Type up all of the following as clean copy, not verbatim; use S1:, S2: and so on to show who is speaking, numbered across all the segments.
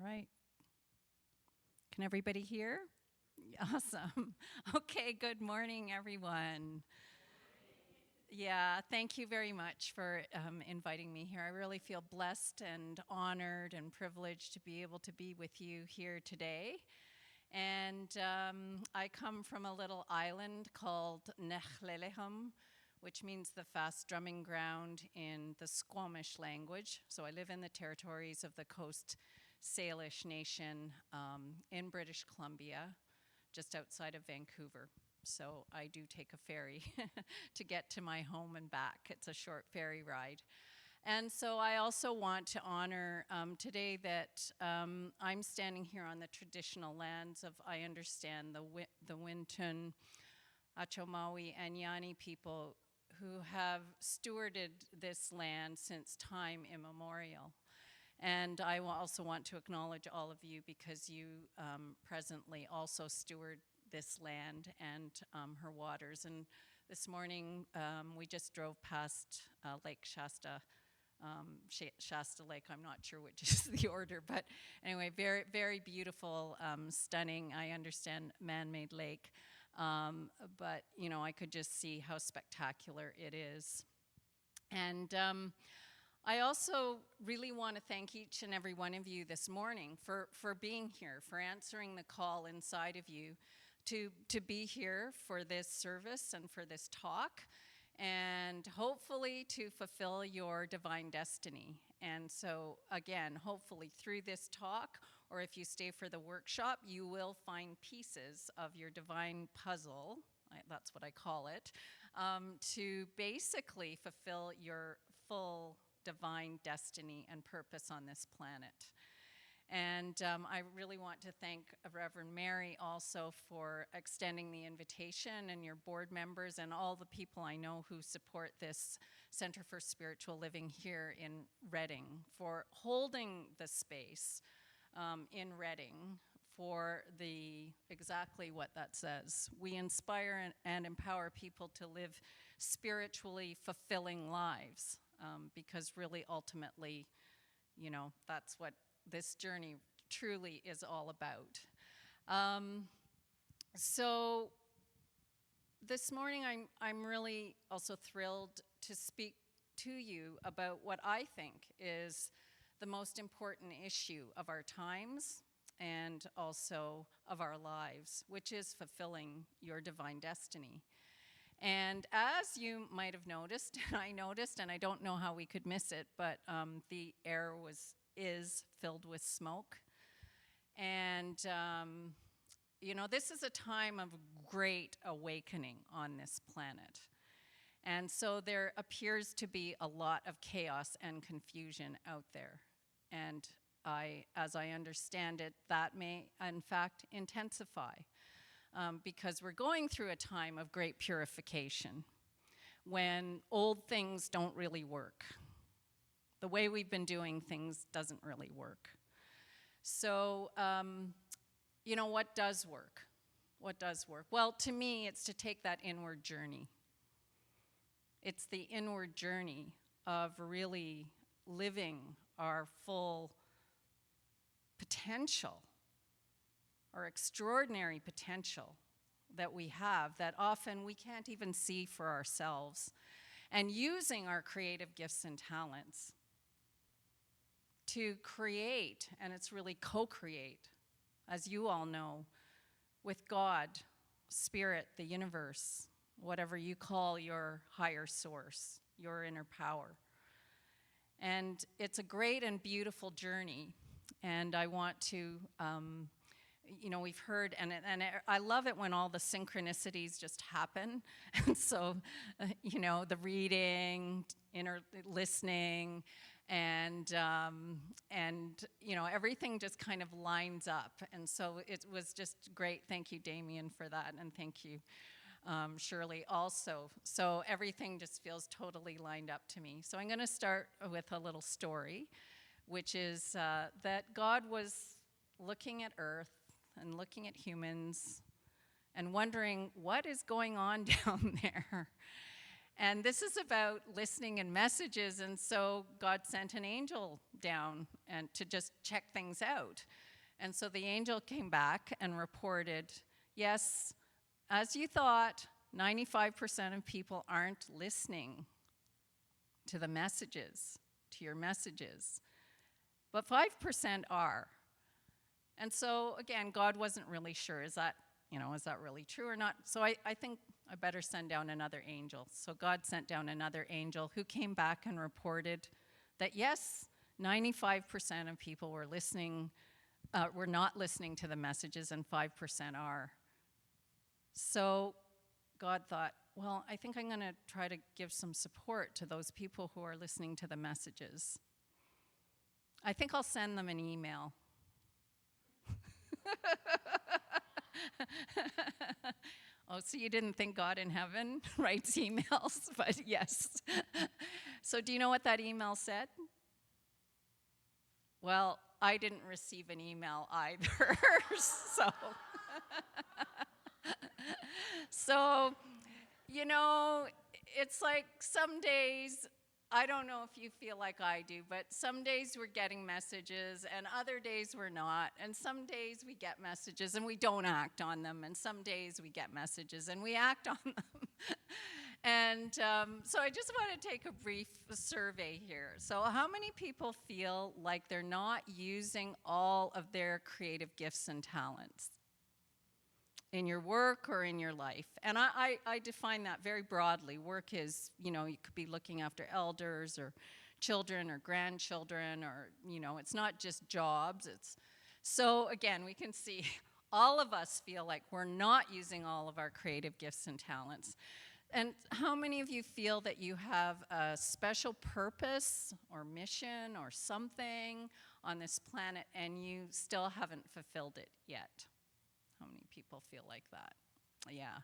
S1: right. Can everybody hear? Awesome. Okay, good morning, everyone. Yeah, thank you very much for inviting me here. I really feel blessed and honored and privileged to be able to be with you here today. And I come from a little island called Nechlelehum, which means the fast drumming ground in the Squamish language. So I live in the territories of the Coast Salish Nation in British Columbia, just outside of Vancouver. So I do take a ferry to get to my home and back. It's a short ferry ride. And so I also want to honor today that I'm standing here on the traditional lands of, I understand, the Wintun, Achomawi, and Yani people who have stewarded this land since time immemorial. And I also want to acknowledge all of you because you presently also steward this land and her waters. And this morning we just drove past Lake Shasta, Shasta Lake. I'm not sure which is the order, but anyway, very, very beautiful, stunning, I understand, man-made lake. But, you know, I could just see how spectacular it is. And I also really want to thank each and every one of you this morning for being here, for answering the call inside of you to be here for this service and for this talk, and hopefully to fulfill your divine destiny. And so, again, hopefully through this talk, or if you stay for the workshop, you will find pieces of your divine puzzle, that's what I call it, to basically fulfill your full divine destiny and purpose on this planet. And I really want to thank Reverend Mary also for extending the invitation, and your board members and all the people I know who support this Center for Spiritual Living here in Reading, for holding the space in Reading for exactly what that says. We inspire and empower people to live spiritually fulfilling lives. Because really, ultimately, you know, that's what this journey truly is all about. So this morning, I'm really also thrilled to speak to you about what I think is the most important issue of our times and also of our lives, which is fulfilling your divine destiny. And as you might have noticed, and I noticed, and I don't know how we could miss it, but the air is filled with smoke. And, you know, this is a time of great awakening on this planet. And so there appears to be a lot of chaos and confusion out there. And as I understand it, that may, in fact, intensify. Because we're going through a time of great purification when old things don't really work. The way we've been doing things doesn't really work. So, you know, what does work? What does work? Well, to me, it's to take that inward journey. It's the inward journey of really living our full potential, our extraordinary potential that we have that often we can't even see for ourselves, and using our creative gifts and talents to create, and it's really co-create, as you all know, with God, Spirit, the universe, whatever you call your higher source, your inner power. And it's a great and beautiful journey, and I want to you know, we've heard, and I love it when all the synchronicities just happen. And so, you know, the reading, listening, and you know, everything just kind of lines up. And so it was just great. Thank you, Damien, for that, and thank you, Shirley, also. So everything just feels totally lined up to me. So I'm going to start with a little story, which is that God was looking at Earth and looking at humans and wondering what is going on down there. And this is about listening and messages, and so God sent an angel down and to just check things out. And so the angel came back and reported, yes, as you thought, 95% of people aren't listening to the messages, to your messages, but 5% are. And so again, God wasn't really sure, is that really true or not? So I think I better send down another angel. So God sent down another angel who came back and reported that yes, 95% of people were not listening to the messages, and 5% are. So God thought, well, I think I'm going to try to give some support to those people who are listening to the messages. I think I'll send them an email. Oh, so you didn't think God in heaven writes emails, but yes. So do you know what that email said? Well, I didn't receive an email either, so, it's like some days, I don't know if you feel like I do, but some days we're getting messages and other days we're not. And some days we get messages and we don't act on them. And some days we get messages and we act on them. And so I just want to take a brief survey here. So how many people feel like they're not using all of their creative gifts and talents in your work or in your life? And I define that very broadly. Work is, you could be looking after elders or children or grandchildren, or, it's not just jobs. So again, we can see all of us feel like we're not using all of our creative gifts and talents. And how many of you feel that you have a special purpose or mission or something on this planet and you still haven't fulfilled it yet? How many people feel like that? Yeah.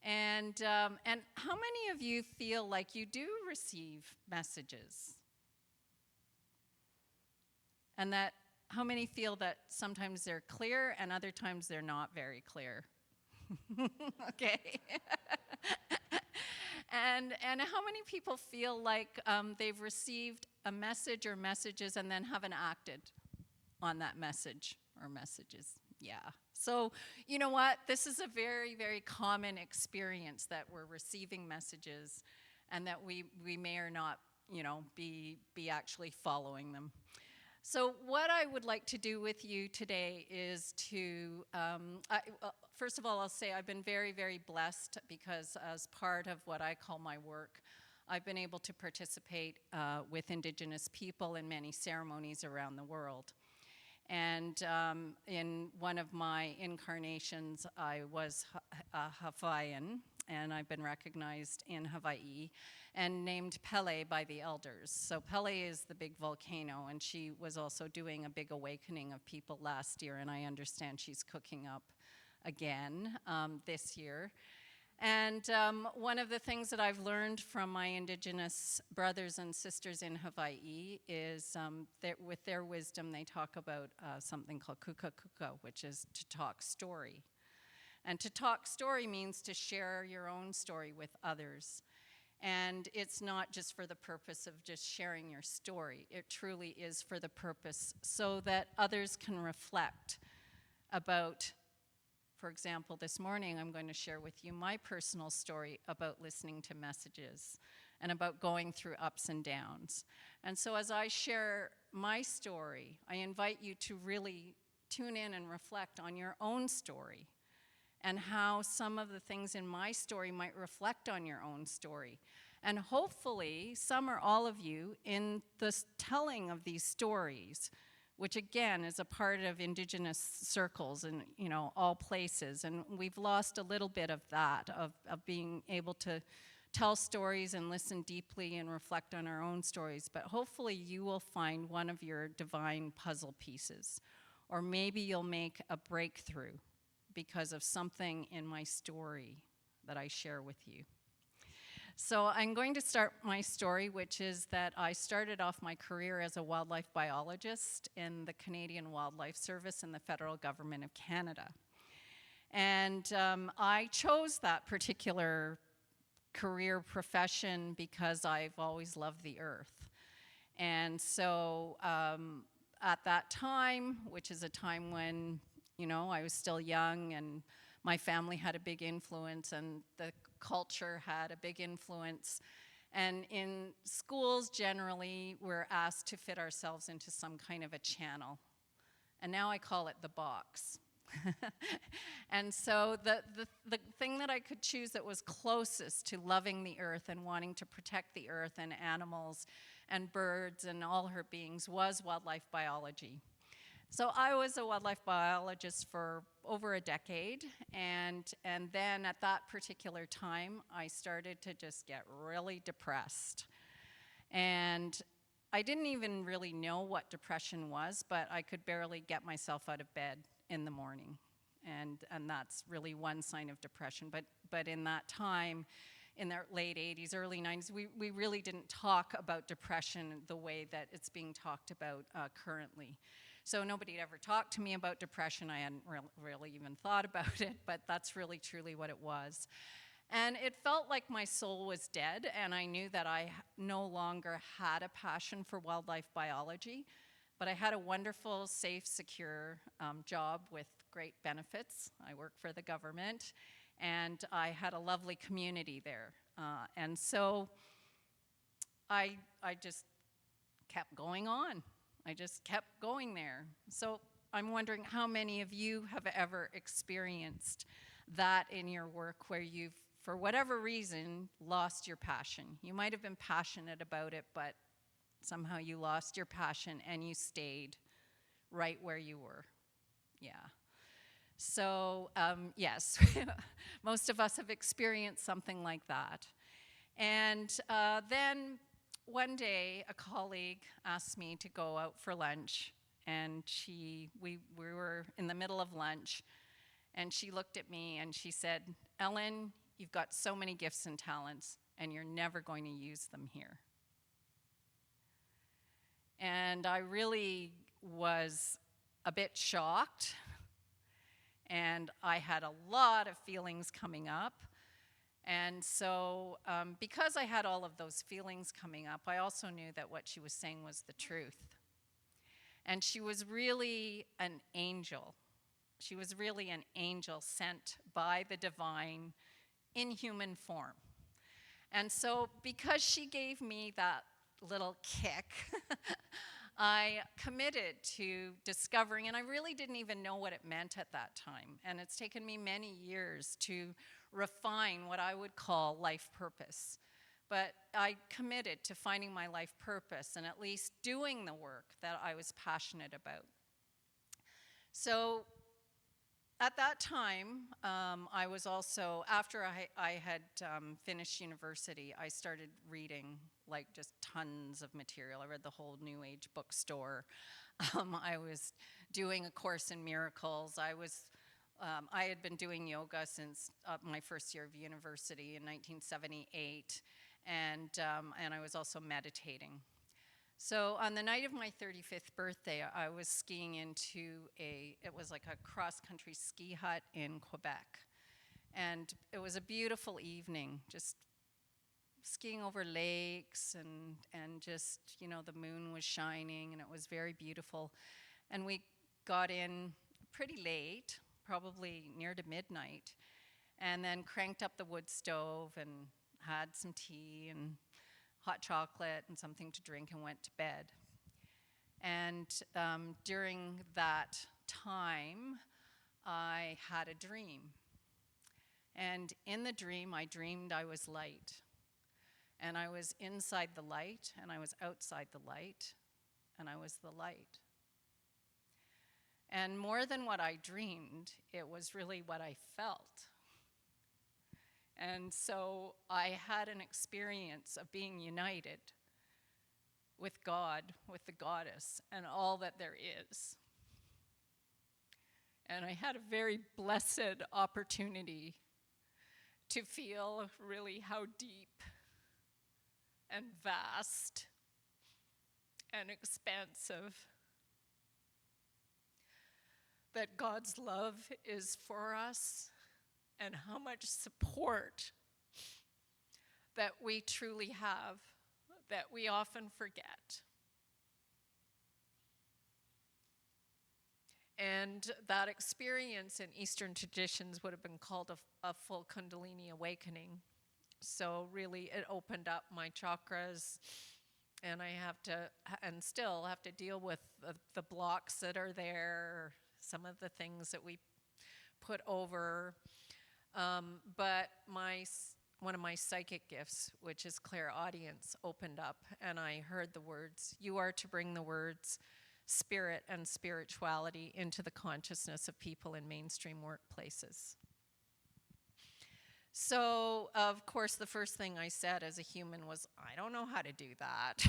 S1: And how many of you feel like you do receive messages? And that how many feel that sometimes they're clear and other times they're not very clear? Okay. And how many people feel like they've received a message or messages and then haven't acted on that message or messages? Yeah. So, you know what? This is a very, very common experience, that we're receiving messages and that we may or not, be actually following them. So what I would like to do with you today is to, first of all, I'll say I've been very, very blessed, because as part of what I call my work, I've been able to participate with Indigenous people in many ceremonies around the world. And in one of my incarnations, I was a Hawaiian, and I've been recognized in Hawaii and named Pele by the elders. So Pele is the big volcano, and she was also doing a big awakening of people last year, and I understand she's cooking up again this year. And one of the things that I've learned from my Indigenous brothers and sisters in Hawaii is that with their wisdom, they talk about something called kuka kuka, which is to talk story. And to talk story means to share your own story with others. And it's not just for the purpose of just sharing your story. It truly is for the purpose so that others can reflect about. For example, this morning I'm going to share with you my personal story about listening to messages and about going through ups and downs. And so as I share my story, I invite you to really tune in and reflect on your own story and how some of the things in my story might reflect on your own story. And hopefully, some or all of you, in the telling of these stories, which again is a part of Indigenous circles and all places, and we've lost a little bit of that, of being able to tell stories and listen deeply and reflect on our own stories. But hopefully you will find one of your divine puzzle pieces, or maybe you'll make a breakthrough because of something in my story that I share with you. So I'm going to start my story, which is that I started off my career as a wildlife biologist in the Canadian Wildlife Service in the federal government of Canada. And I chose that particular career profession because I've always loved the earth. And so at that time, which is a time when, I was still young and my family had a big influence and the culture had a big influence. And in schools, generally, we're asked to fit ourselves into some kind of a channel. And now I call it the box. And so the thing that I could choose that was closest to loving the earth and wanting to protect the earth and animals and birds and all her beings was wildlife biology. So I was a wildlife biologist for over a decade, and then at that particular time, I started to just get really depressed. And I didn't even really know what depression was, but I could barely get myself out of bed in the morning. And that's really one sign of depression. But in that time, in the late 80s, early 90s, we really didn't talk about depression the way that it's being talked about currently. So nobody had ever talked to me about depression. I hadn't really even thought about it, but that's really truly what it was. And it felt like my soul was dead, and I knew that I no longer had a passion for wildlife biology, but I had a wonderful, safe, secure job with great benefits. I worked for the government, and I had a lovely community there. And so I just kept going on. I just kept going there. So I'm wondering how many of you have ever experienced that in your work where you've, for whatever reason, lost your passion. You might have been passionate about it, but somehow you lost your passion and you stayed right where you were. Yeah. So, yes, most of us have experienced something like that. And then one day, a colleague asked me to go out for lunch, and we were in the middle of lunch, and she looked at me and she said, "Ellen, you've got so many gifts and talents, and you're never going to use them here." And I really was a bit shocked, and I had a lot of feelings coming up. And so because I had all of those feelings coming up, I also knew that what she was saying was the truth. And she was really an angel. She was really an angel sent by the divine in human form. And so because she gave me that little kick, I committed to discovering, and I really didn't even know what it meant at that time. And it's taken me many years to refine what I would call life purpose. But I committed to finding my life purpose and at least doing the work that I was passionate about. So at that time, I was also, after I had finished university, I started reading like just tons of material. I read the whole New Age bookstore. I was doing a course in miracles. I had been doing yoga since my first year of university in 1978, and I was also meditating. So on the night of my 35th birthday, I was skiing into it was like a cross-country ski hut in Quebec. And it was a beautiful evening, just skiing over lakes and just, the moon was shining and it was very beautiful. And we got in pretty late, probably near to midnight, and then cranked up the wood stove and had some tea and hot chocolate and something to drink and went to bed. And during that time, I had a dream. And in the dream, I dreamed I was light. And I was inside the light, and I was outside the light, and I was the light. And more than what I dreamed, it was really what I felt. And so I had an experience of being united with God, with the goddess, and all that there is. And I had a very blessed opportunity to feel really how deep and vast and expansive that God's love is for us, and how much support that we truly have that we often forget. And that experience in Eastern traditions would have been called a full Kundalini awakening. So really it opened up my chakras, and I have to, and still have to deal with the blocks that are there, some of the things that we put over. But one of my psychic gifts, which is clairaudience, opened up, and I heard the words, "You are to bring the words spirit and spirituality into the consciousness of people in mainstream workplaces." So, of course, the first thing I said as a human was, I don't know how to do that.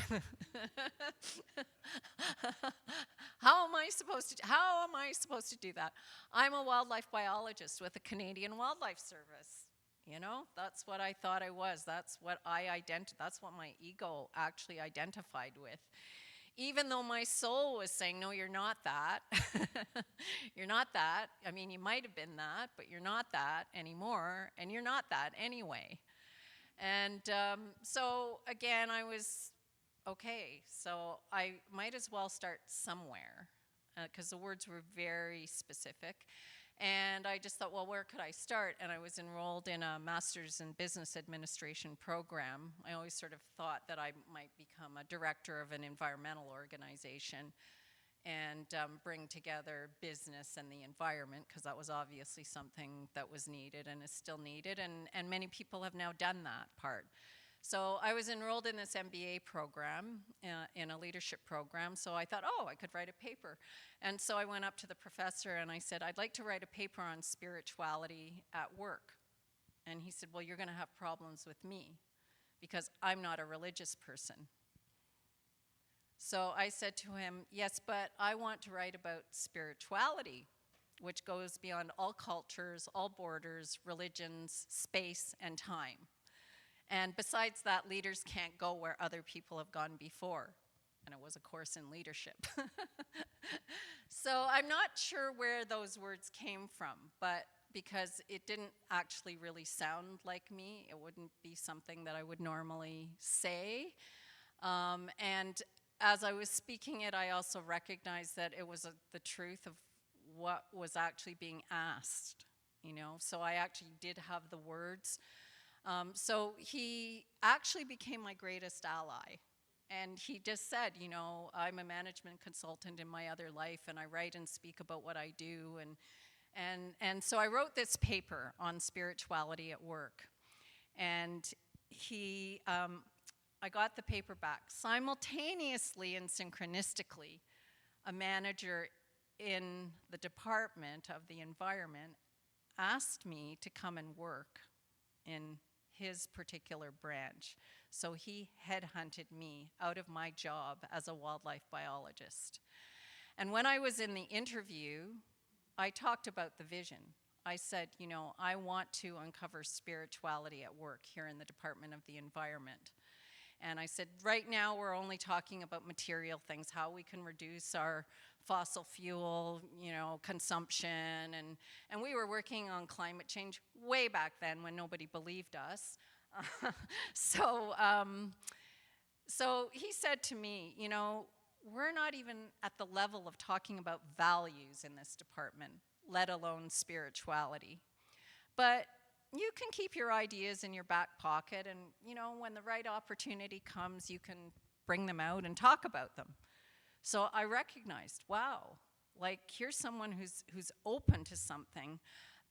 S1: How am I supposed to do that? I'm a wildlife biologist with the Canadian Wildlife Service. You know, that's what I thought I was. That's what that's what my ego actually identified with. Even though my soul was saying, no, you're not that. You're not that. I mean, you might have been that, but you're not that anymore, and you're not that anyway. And so, again, I was, okay, so I might as well start somewhere, because the words were very specific. And I just thought, well, where could I start? And I was enrolled in a master's in business administration program. I always sort of thought that I might become a director of an environmental organization and bring together business and the environment, because that was obviously something that was needed and is still needed, and many people have now done that part. So I was enrolled in this MBA program, in a leadership program, so I thought, oh, I could write a paper. And so I went up to the professor and I said, I'd like to write a paper on spirituality at work. And he said, well, you're going to have problems with me because I'm not a religious person. So I said to him, yes, but I want to write about spirituality, which goes beyond all cultures, all borders, religions, space, and time. And besides that, leaders can't go where other people have gone before. And it was a course in leadership. So I'm not sure where those words came from, but because it didn't actually really sound like me, it wouldn't be something that I would normally say. And as I was speaking it, I also recognized that it was the truth of what was actually being asked, you know. So I actually did have the words. So he actually became my greatest ally. And he just said, you know, I'm a management consultant in my other life, and I write and speak about what I do. And so I wrote this paper on spirituality at work. And I got the paper back. Simultaneously and synchronistically, a manager in the department of the environment asked me to come and work in his particular branch. So he headhunted me out of my job as a wildlife biologist. And when I was in the interview, I talked about the vision. I said, you know, I want to uncover spirituality at work here in the Department of the Environment. And I said, right now we're only talking about material things, how we can reduce our fossil fuel, you know, consumption, and we were working on climate change way back then when nobody believed us. So he said to me, you know, we're not even at the level of talking about values in this department, let alone spirituality. But you can keep your ideas in your back pocket, and, you know, when the right opportunity comes, you can bring them out and talk about them. So I recognized, wow, like here's someone who's open to something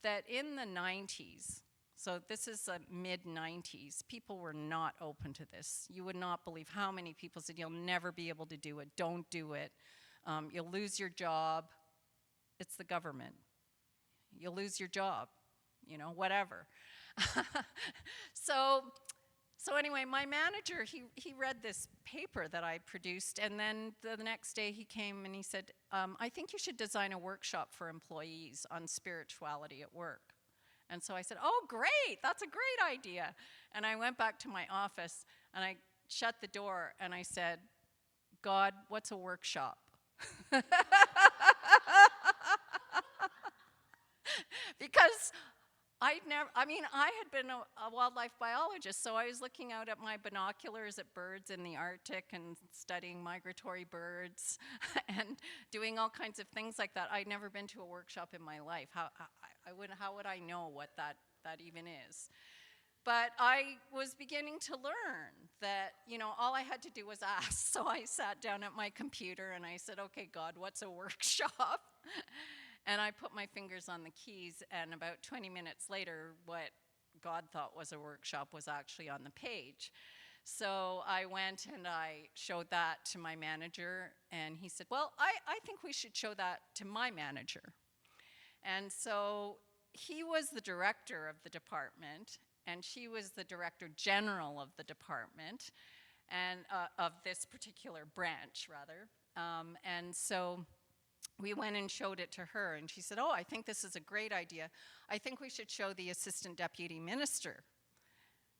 S1: that in the 90s, so this is the mid-90s, people were not open to this. You would not believe how many people said, you'll never be able to do it, don't do it, you'll lose your job, it's the government, you'll lose your job, you know, whatever. So anyway, my manager, he read this paper that I produced, and then the next day he came and he said, I think you should design a workshop for employees on spirituality at work. And so I said, oh, great, that's a great idea. And I went back to my office, and I shut the door, and I said, God, what's a workshop? Because I'd never I mean, I had been a wildlife biologist, so I was looking out at my binoculars at birds in the Arctic and studying migratory birds and doing all kinds of things like that. I'd never been to a workshop in my life. How would I know what that even is? But I was beginning to learn that, all I had to do was ask. So I sat down at my computer and I said, okay, God, what's a workshop? And I put my fingers on the keys, and about 20 minutes later, what God thought was a workshop was actually on the page. So I went and I showed that to my manager, and he said, well, I think we should show that to my manager. And so he was the director of the department, and she was the director general of the department, and of this particular branch, rather. And so we went and showed it to her, and she said, oh, I think this is a great idea. I think we should show the assistant deputy minister.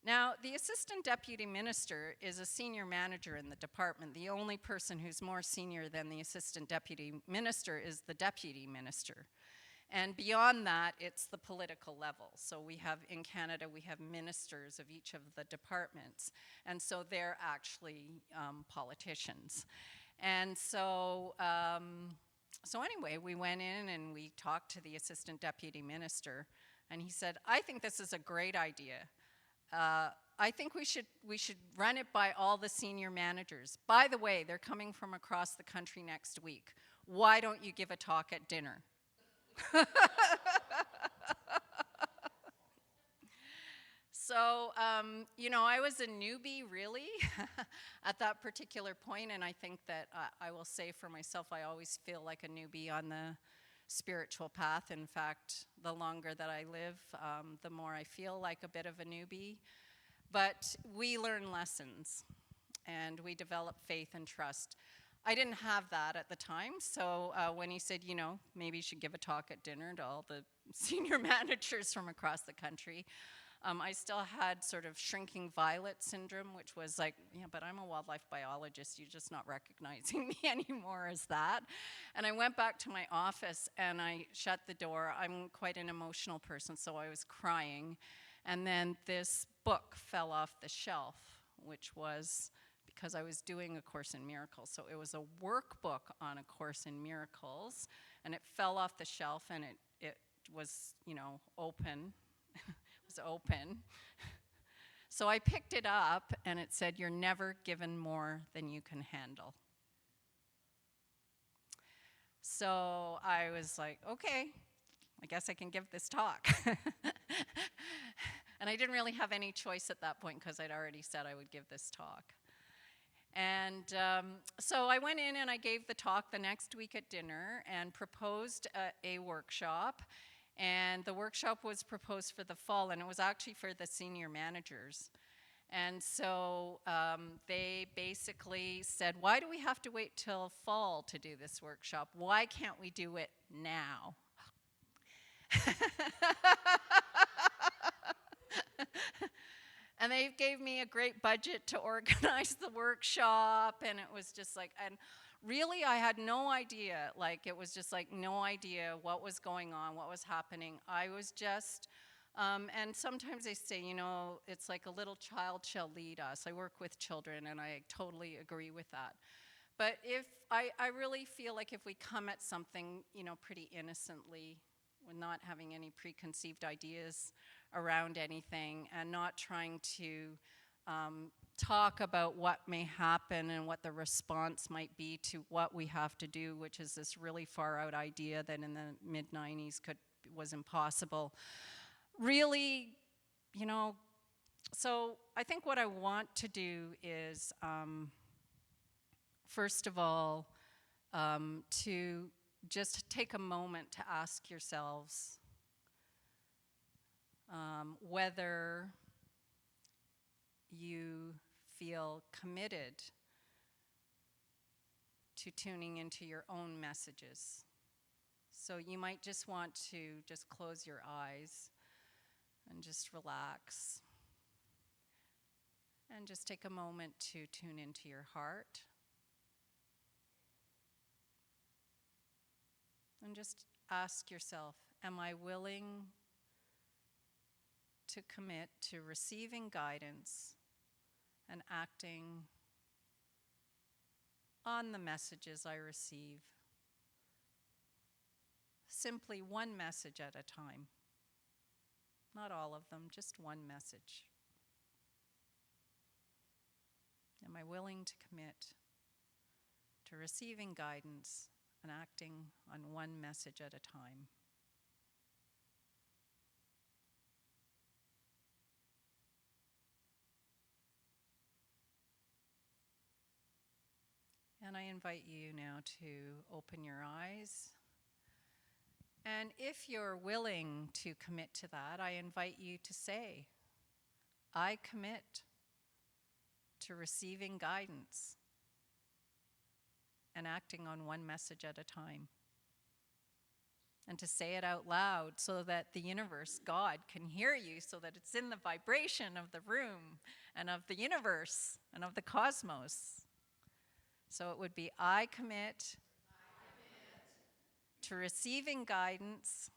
S1: Now, the assistant deputy minister is a senior manager in the department. The only person who's more senior than the assistant deputy minister is the deputy minister. And beyond that, it's the political level. So in Canada, we have ministers of each of the departments. And so they're actually politicians. And so anyway, we went in and we talked to the assistant deputy minister, and he said, I think this is a great idea. I think we should run it by all the senior managers. By the way, they're coming from across the country next week. Why don't you give a talk at dinner? So, I was a newbie, really, at that particular point, and I think that I will say for myself, I always feel like a newbie on the spiritual path. In fact, the longer that I live, the more I feel like a bit of a newbie. But we learn lessons, and we develop faith and trust. I didn't have that at the time, so when he said, maybe you should give a talk at dinner to all the senior managers from across the country, I still had sort of shrinking violet syndrome, which was like, yeah, but I'm a wildlife biologist. You're just not recognizing me anymore as that. And I went back to my office and I shut the door. I'm quite an emotional person, so I was crying. And then this book fell off the shelf, which was because I was doing A Course in Miracles. So it was a workbook on A Course in Miracles, and it fell off the shelf, and it was, open. Open. So I picked it up and it said, you're never given more than you can handle. So I was like, okay, I guess I can give this talk. And I didn't really have any choice at that point because I'd already said I would give this talk. And so I went in and I gave the talk the next week at dinner and proposed a workshop. And the workshop was proposed for the fall, and it was actually for the senior managers. And so they basically said, why do we have to wait till fall to do this workshop? Why can't we do it now? And they gave me a great budget to organize the workshop, and it was just like, and really, I had no idea. It was just like no idea what was going on, what was happening. I was just, and sometimes they say, it's like a little child shall lead us. I work with children, and I totally agree with that. But if I really feel like if we come at something, pretty innocently, with not having any preconceived ideas around anything, and not trying to talk about what may happen and what the response might be to what we have to do, which is this really far out idea that in the mid-90s was impossible. Really, so I think what I want to do is, first of all, to just take a moment to ask yourselves whether you feel committed to tuning into your own messages. So you might just want to just close your eyes and just relax and just take a moment to tune into your heart and just ask yourself, am I willing to commit to receiving guidance and acting on the messages I receive. Simply one message at a time. Not all of them, just one message. Am I willing to commit to receiving guidance and acting on one message at a time? And I invite you now to open your eyes. And if you're willing to commit to that, I invite you to say, I commit to receiving guidance and acting on one message at a time. And to say it out loud so that the universe, God, can hear you, so that it's in the vibration of the room and of the universe and of the cosmos. So it would be, I commit to receiving guidance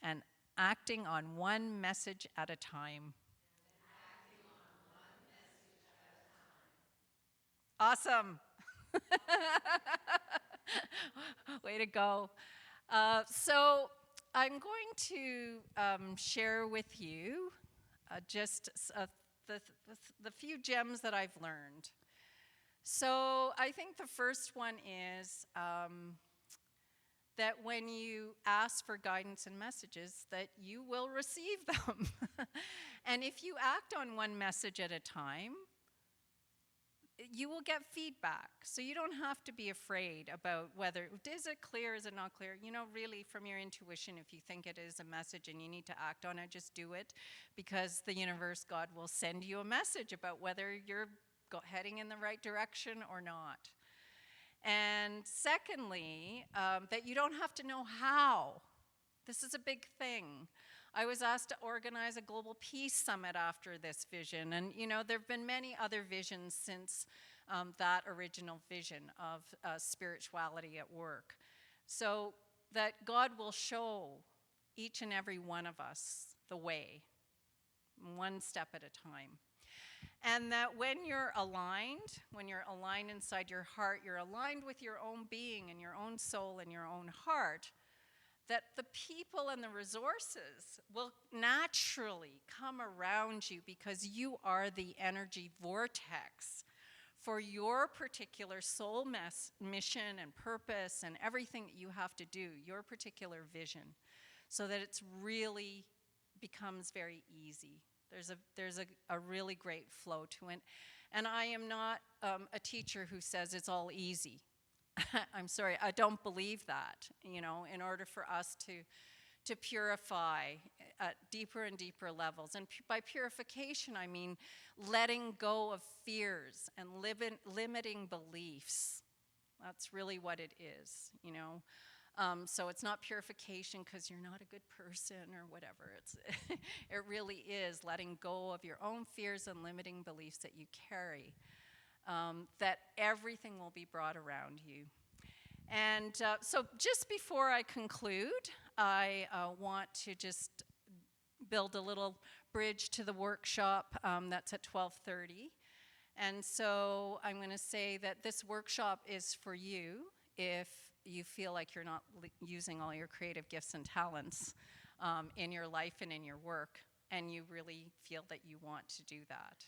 S1: and acting on one message at a time. Awesome. Way to go. So I'm going to share with you just the few gems that I've learned. So I think the first one is that when you ask for guidance and messages, that you will receive them. And if you act on one message at a time, you will get feedback. So you don't have to be afraid about whether, is it clear, is it not clear? You know, really from your intuition, if you think it is a message and you need to act on it, just do it, because the universe, God, will send you a message about whether you're heading in the right direction or not. And secondly, that you don't have to know how. This is a big thing. I was asked to organize a global peace summit after this vision, and you know, there have been many other visions since that original vision of spirituality at work. So that God will show each and every one of us the way, one step at a time. And that when you're aligned inside your heart, you're aligned with your own being and your own soul and your own heart, that the people and the resources will naturally come around you because you are the energy vortex for your particular soul mission and purpose and everything that you have to do, your particular vision, so that it's really becomes very easy. There's a really great flow to it. And I am not a teacher who says it's all easy. I'm sorry, I don't believe that. You know, in order for us to purify at deeper and deeper levels. And by purification, I mean letting go of fears and limiting beliefs. That's really what it is, you know. So it's not purification because you're not a good person or whatever. It really is letting go of your own fears and limiting beliefs that you carry, that everything will be brought around you. And so just before I conclude, I want to just build a little bridge to the workshop that's at 12:30. And so I'm going to say that this workshop is for you if you feel like you're not using all your creative gifts and talents in your life and in your work, and you really feel that you want to do that.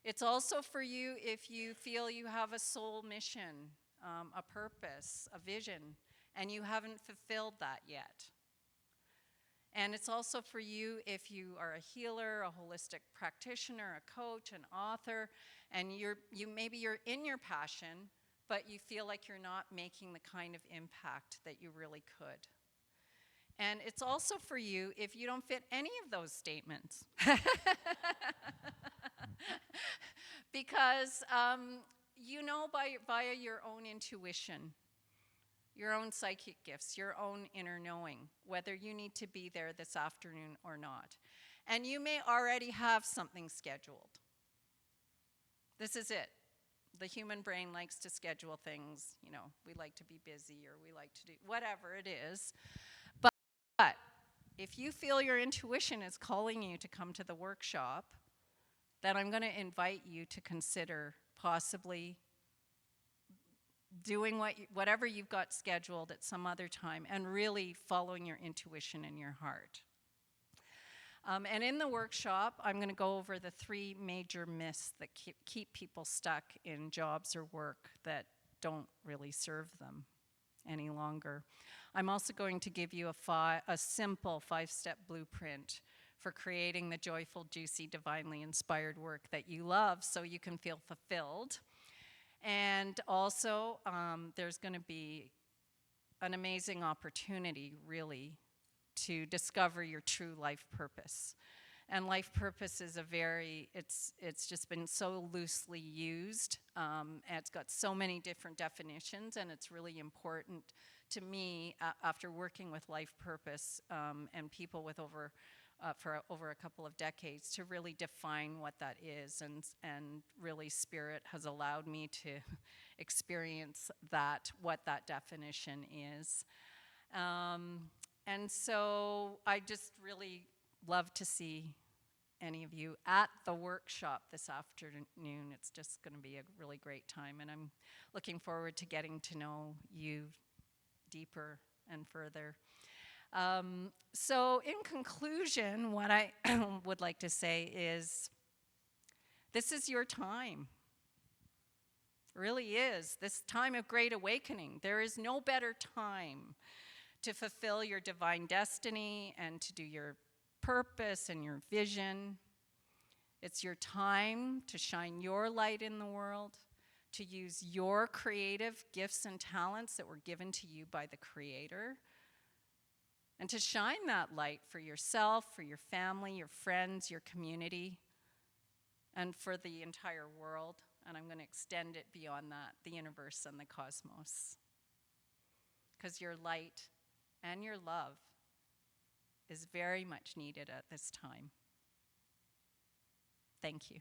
S1: It's also for you if you feel you have a soul mission, a purpose, a vision, and you haven't fulfilled that yet. And it's also for you if you are a healer, a holistic practitioner, a coach, an author, and maybe you're in your passion, but you feel like you're not making the kind of impact that you really could. And it's also for you if you don't fit any of those statements. Because you know via your own intuition, your own psychic gifts, your own inner knowing, whether you need to be there this afternoon or not. And you may already have something scheduled. This is it. The human brain likes to schedule things, you know, we like to be busy or we like to do whatever it is. But If you feel your intuition is calling you to come to the workshop, then I'm going to invite you to consider possibly doing whatever you've got scheduled at some other time and really following your intuition and your heart. And in the workshop, I'm going to go over the 3 major myths that keep people stuck in jobs or work that don't really serve them any longer. I'm also going to give you a simple 5-step blueprint for creating the joyful, juicy, divinely inspired work that you love so you can feel fulfilled. And also, there's going to be an amazing opportunity, really, to discover your true life purpose. And life purpose is it's just been so loosely used. And it's got so many different definitions, and it's really important to me, after working with life purpose and people with for over a couple of decades, to really define what that is. And really, Spirit has allowed me to experience what that definition is. And so I just really love to see any of you at the workshop this afternoon. It's just going to be a really great time, and I'm looking forward to getting to know you deeper and further. So in conclusion, what I would like to say is, this is your time. It really is. This time of great awakening. There is no better time to fulfill your divine destiny and to do your purpose and your vision. It's your time to shine your light in the world, to use your creative gifts and talents that were given to you by the Creator, and to shine that light for yourself, for your family, your friends, your community, and for the entire world. And I'm going to extend it beyond that, the universe and the cosmos. Because your light and your love is very much needed at this time. Thank you.